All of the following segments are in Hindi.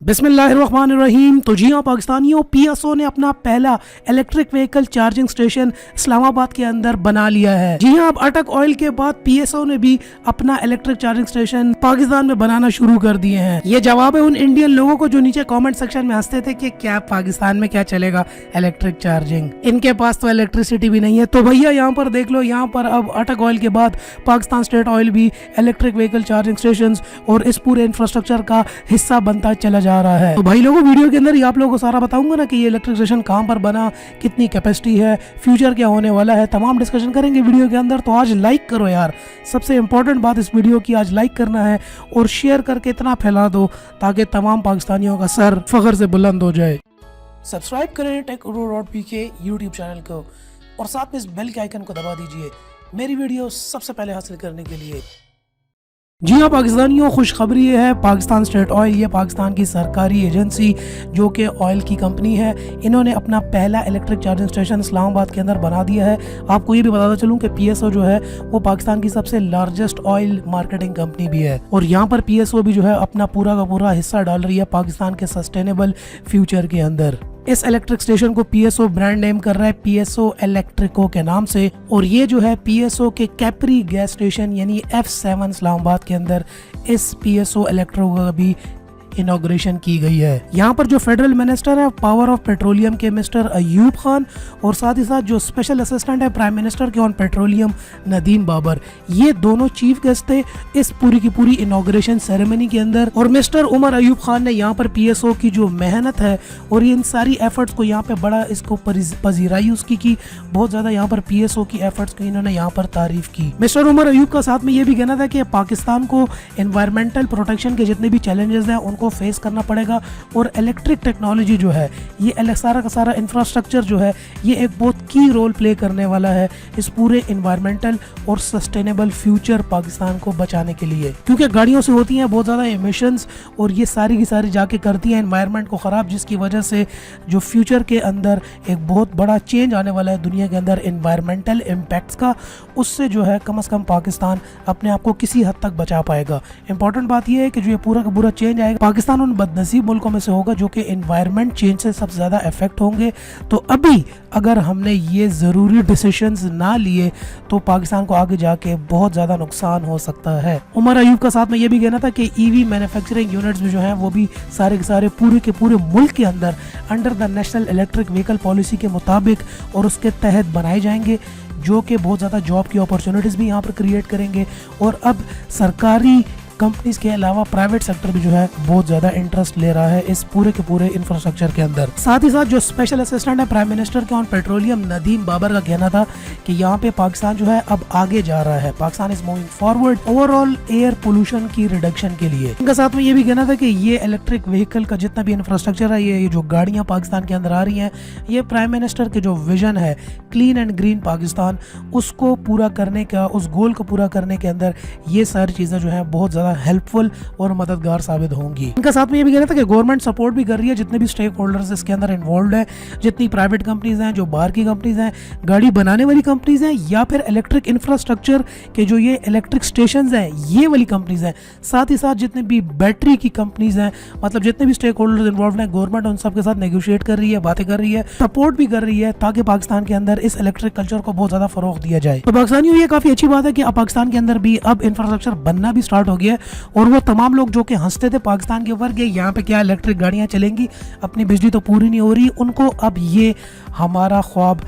बिस्मिल्लाहिर्रहमानिर्रहीम। तो जी हाँ पाकिस्तानियों, पीएसओ ने अपना पहला electric vehicle charging station Islamabad के अंदर बना लिया है। जी हाँ, अब अटक ऑयल के बाद पीएसओ ने भी अपना इलेक्ट्रिक चार्जिंग स्टेशन पाकिस्तान में बनाना शुरू कर दिए हैं। ये जवाब है उन इंडियन लोगों को जो नीचे कमेंट सेक्शन में हंसते थे कि क्या पाकिस्तान में क्या चलेगा इलेक्ट्रिक चार्जिंग, इनके पास तो इलेक्ट्रिसिटी भी नहीं है। तो भैया यहाँ पर देख लो, यहाँ पर अब अटक ऑयल के बाद पाकिस्तान स्टेट ऑयल भी इलेक्ट्रिक व्हीकल चार्जिंग स्टेशन और इस पूरे इंफ्रास्ट्रक्चर का हिस्सा बनता चला जा रहा है। तो भाई लोगों, वीडियो के अंदर ही आप लोगों को सारा बताऊंगा ना कि ये इलेक्ट्रिक स्टेशन कहां पर बना, कितनी कैपेसिटी है, फ्यूचर क्या होने वाला है, तमाम डिस्कशन करेंगे वीडियो के अंदर। तो आज लाइक करो यार, सबसे इंपॉर्टेंट बात इस वीडियो की, आज लाइक करना है और शेयर करके इतना फैला दो ताकि तमाम पाकिस्तानियों का सर फख्र से बुलंद हो जाए। सब्सक्राइब करें टेक.pk यूट्यूब चैनल को और साथ में इस बेल के आइकन को दबा दीजिए मेरी वीडियो सबसे पहले हासिल करने के लिए। जी हाँ पाकिस्तानियों, खुशखबरी है, पाकिस्तान स्टेट ऑयल, ये पाकिस्तान की सरकारी एजेंसी जो कि ऑयल की कंपनी है, इन्होंने अपना पहला इलेक्ट्रिक चार्जिंग स्टेशन इस्लामाबाद के अंदर बना दिया है। आपको ये भी बताता चलूँ कि पीएसओ जो है वो पाकिस्तान की सबसे लार्जेस्ट ऑयल मार्केटिंग कंपनी भी है और यहाँ पर पीएसओ भी जो है अपना पूरा का पूरा हिस्सा डाल रही है पाकिस्तान के सस्टेनेबल फ्यूचर के अंदर। इस इलेक्ट्रिक स्टेशन को पीएसओ ब्रांड नेम कर रहा है पीएसओ इलेक्ट्रिको के नाम से, और ये जो है पीएसओ के कैप्री गैस स्टेशन यानी F7 इस्लामाबाद के अंदर इस पीएसओ इलेक्ट्रिको का भी इनॉग्रेशन की गई है। यहाँ पर जो फेडरल मिनिस्टर है पावर ऑफ पेट्रोलियम के मिस्टर अयूब खान और साथ ही साथ जो स्पेशल असिस्टेंट है प्राइम मिनिस्टर के ऑन पेट्रोलियम नदीम बाबर, ये दोनों चीफ गेस्ट थे इस पूरी की पूरी इनॉग्रेशन सेरेमनी के अंदर। और मिस्टर उमर अयूब खान ने यहाँ पर पीएसओ की जो मेहनत है और इन सारी एफर्ट्स को यहाँ पे बड़ा इसको पजीराई उसकी की, बहुत ज्यादा यहाँ पर पीएसओ की एफर्ट्स की इन्होंने यहाँ पर तारीफ की। मिस्टर उमर अयूब का साथ में ये भी कहना था कि पाकिस्तान को एनवायरमेंटल प्रोटेक्शन के जितने भी चैलेंजेस हैं उनको फेस करना पड़ेगा और इलेक्ट्रिक टेक्नोलॉजी जो है, ये सारा का सारा इंफ्रास्ट्रक्चर जो है, ये एक बहुत की रोल प्ले करने वाला है इस पूरे एनवायरमेंटल और सस्टेनेबल फ्यूचर पाकिस्तान को बचाने के लिए। क्योंकि गाड़ियों से होती हैं बहुत ज़्यादा एमिशंस और ये सारी की सारी जाके करती हैं एनवायरनमेंट को ख़राब, जिसकी वजह से जो फ्यूचर के अंदर एक बहुत बड़ा चेंज आने वाला है दुनिया के अंदर एनवायरमेंटल इम्पैक्ट्स का, उससे जो है कम से कम पाकिस्तान अपने आप को किसी हद तक बचा पाएगा। इंपॉर्टेंट बात यह है कि जो ये पूरा का पूरा चेंज आएगा, पाकिस्तान उन बदनसीब मुल्कों में से होगा जो कि एनवायरनमेंट चेंज से सबसे ज़्यादा इफेक्ट होंगे। तो अभी अगर हमने ये ज़रूरी डिसीजंस ना लिए तो पाकिस्तान को आगे जाके बहुत ज़्यादा नुकसान हो सकता है। उमर अयूब का साथ में ये भी कहना था कि ईवी मैन्युफैक्चरिंग यूनिट्स भी जो हैं वो भी सारे के सारे पूरे के पूरे मुल्क के अंदर under the national electric vehicle policy के मुताबिक और उसके तहत बनाए जाएंगे, जो कि बहुत ज़्यादा जॉब की अपॉर्चुनिटीज़ भी यहाँ पर क्रिएट करेंगे। और अब सरकारी कंपनीज के अलावा प्राइवेट सेक्टर भी जो है बहुत ज्यादा इंटरेस्ट ले रहा है इस पूरे के पूरे इंफ्रास्ट्रक्चर के अंदर। साथ ही साथ जो स्पेशल असिस्टेंट है प्राइम मिनिस्टर के ऑन पेट्रोलियम नदीम बाबर का कहना था कि यहाँ पे पाकिस्तान जो है अब आगे जा रहा है, Pakistan is moving forward overall air pollution की रिडक्शन के लिए। इनका साथ में ये भी कहना था कि ये इलेक्ट्रिक व्हीकल का जितना भी इंफ्रास्ट्रक्चर है, ये जो गाड़ियाँ पाकिस्तान के अंदर आ रही हैं, ये प्राइम मिनिस्टर के जो विजन है क्लीन एंड ग्रीन पाकिस्तान, उसको पूरा करने का, उस गोल को पूरा करने के अंदर ये सारी चीजें जो है बहुत ज्यादा हेल्पफुल और मददगार साबित होंगी। इनका साथ में ये भी कहना था कि गवर्नमेंट सपोर्ट भी कर रही है, जितने भी स्टेक होल्डर्स इसके अंदर इन्वॉल्व है, जितनी प्राइवेट कंपनीज हैं, जो बाहर की कंपनीज हैं, गाड़ी बनाने वाली कंपनीज हैं, या फिर इलेक्ट्रिक इंफ्रास्ट्रक्चर के जो ये इलेक्ट्रिक स्टेशंस हैं ये वाली कंपनीज हैं, साथ ही साथ जितने भी बैटरी की कंपनीज हैं, मतलब जितने भी स्टेक होल्डर्स इन्वॉल्व हैं, गवर्नमेंट उन सब के साथ नेगोशिएट कर रही है, बातें कर रही है, सपोर्ट भी कर रही है ताकि पाकिस्तान के अंदर इस इलेक्ट्रिक कल्चर को बहुत ज्यादा फरोग दिया जाए। तो पाकिस्तानियों, ये काफी अच्छी बात है कि अब पाकिस्तान के अंदर भी अब इंफ्रास्ट्रक्चर बनना भी स्टार्ट हो गया है और वो तमाम लोग जो कि हंसते थे पाकिस्तान के ऊपर कि यहाँ पे क्या इलेक्ट्रिक गाड़ियाँ चलेंगी, अपनी बिजली तो पूरी नहीं हो रही, उनको अब ये हमारा ख्वाब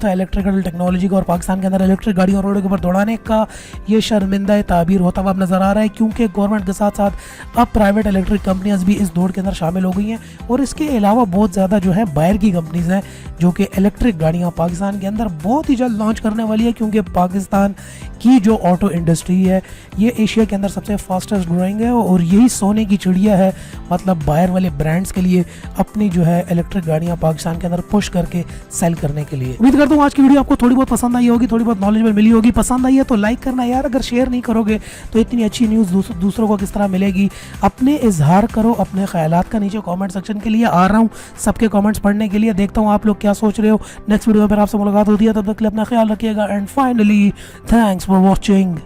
था इलेक्ट्रिकल टेक्नोलॉजी का और पाकिस्तान के अंदर इलेक्ट्रिक गाड़ियों रोड के ऊपर दौड़ाने का, ये शर्मिंदा ताबीर होता हुआ अब नजर आ रहा है। क्योंकि गवर्नमेंट के साथ साथ अब प्राइवेट इलेक्ट्रिक कंपनियां भी इस दौड़ के अंदर शामिल हो गई हैं और इसके अलावा बहुत ज़्यादा जो है बाहर की कंपनीज हैं जो कि इलेक्ट्रिक गाड़ियाँ पाकिस्तान के अंदर बहुत ही जल्द लॉन्च करने वाली है। क्योंकि पाकिस्तान की जो ऑटो इंडस्ट्री है ये एशिया के अंदर सबसे फास्टेस्ट ग्रोइंग है और यही सोने की चिड़िया है, मतलब बाहर वाले ब्रांड्स के लिए अपनी जो है इलेक्ट्रिक गाड़ियाँ पाकिस्तान के अंदर पुश करके सेल करने के लिए। उम्मीद करता हूँ आज की वीडियो आपको थोड़ी बहुत पसंद आई होगी, थोड़ी बहुत नॉलेजेबल मिली होगी। पसंद आई है तो लाइक करना यार, अगर शेयर नहीं करोगे तो इतनी अच्छी न्यूज़ दूसरों को किस तरह मिलेगी। अपने इजहार करो अपने ख्यालात का नीचे कमेंट सेक्शन के लिए आ रहा हूँ सबके कमेंट्स पढ़ने के लिए, देखता हूँ आप लोग क्या सोच रहे हो। नेक्स्ट वीडियो में फिर आपसे मुलाकात होती है, तब तक के लिए अपना ख्याल रखिएगा and finally thanks for watching.